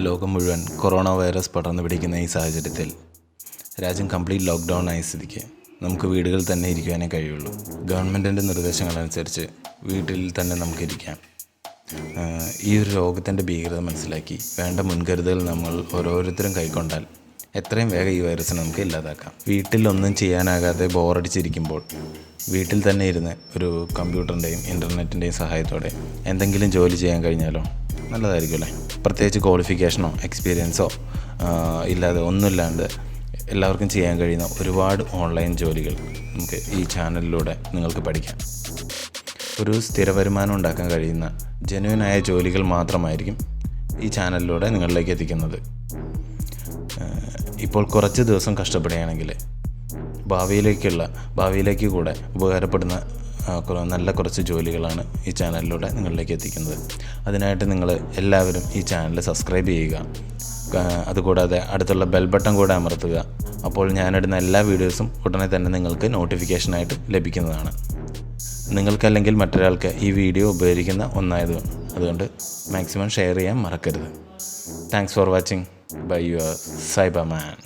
ലോകം മുഴുവൻ corona virus പടർന്നു പിടിക്കുന്ന ഈ സാഹചര്യത്തിൽ രാജ്യം കംപ്ലീറ്റ് ലോക്ക്ഡൗൺ ആയ സ്ഥിതിക്ക് നമുക്ക് വീടുകളിൽ തന്നെ ഇരിക്കുവാനേ കഴിയുള്ളൂ. ഗവൺമെൻറ്റിൻ്റെ നിർദ്ദേശങ്ങളനുസരിച്ച് വീട്ടിൽ തന്നെ നമുക്കിരിക്കാം. ഈ ഒരു രോഗത്തിൻ്റെ ഭീകരത മനസ്സിലാക്കി വേണ്ട മുൻകരുതൽ നമ്മൾ ഓരോരുത്തരും കൈക്കൊണ്ടാൽ എത്രയും വേഗം ഈ വൈറസിനെ നമുക്ക് ഇല്ലാതാക്കാം. വീട്ടിലൊന്നും ചെയ്യാനാകാതെ ബോറടിച്ചിരിക്കുമ്പോൾ വീട്ടിൽ തന്നെ ഇരുന്ന് ഒരു കമ്പ്യൂട്ടറിൻ്റെയും ഇൻ്റർനെറ്റിൻ്റെയും സഹായത്തോടെ എന്തെങ്കിലും ജോലി ചെയ്യാൻ കഴിഞ്ഞാലോ നല്ലതായിരിക്കും അല്ലേ. പ്രത്യേകിച്ച് ക്വാളിഫിക്കേഷനോ എക്സ്പീരിയൻസോ ഇല്ലാതെ ഒന്നുമില്ലാണ്ട് എല്ലാവർക്കും ചെയ്യാൻ കഴിയുന്ന ഒരുപാട് ഓൺലൈൻ ജോലികൾ നമുക്ക് ഈ ചാനലിലൂടെ നിങ്ങൾക്ക് പഠിക്കാം. ഒരു സ്ഥിര വരുമാനം ഉണ്ടാക്കാൻ കഴിയുന്ന ജെന്യുവനായ ജോലികൾ മാത്രമായിരിക്കും ഈ ചാനലിലൂടെ നിങ്ങളിലേക്ക് എത്തിക്കുന്നത്. ഇപ്പോൾ കുറച്ച് ദിവസം കഷ്ടപ്പെടുകയാണെങ്കിൽ ഭാവിയിലേക്ക് കൂടെ ഉപകാരപ്പെടുന്ന നല്ല കുറച്ച് ജോലികളാണ് ഈ ചാനലിലൂടെ നിങ്ങളിലേക്ക് എത്തിക്കുന്നത്. അതിനായിട്ട് നിങ്ങൾ എല്ലാവരും ഈ ചാനൽ സബ്സ്ക്രൈബ് ചെയ്യുക. അതുകൂടാതെ അടുത്തുള്ള ബെൽ ബട്ടൺ കൂടെ അമർത്തുക. അപ്പോൾ ഞാനിടുന്ന എല്ലാ വീഡിയോസും ഉടനെ തന്നെ നിങ്ങൾക്ക് നോട്ടിഫിക്കേഷനായിട്ട് ലഭിക്കുന്നതാണ്. നിങ്ങൾക്കല്ലെങ്കിൽ മറ്റൊരാൾക്ക് ഈ വീഡിയോ ഉപകരിക്കുന്ന അതുകൊണ്ട് മാക്സിമം ഷെയർ ചെയ്യാൻ മറക്കരുത്. Thanks for watching. Bye your സൈബർമാൻ.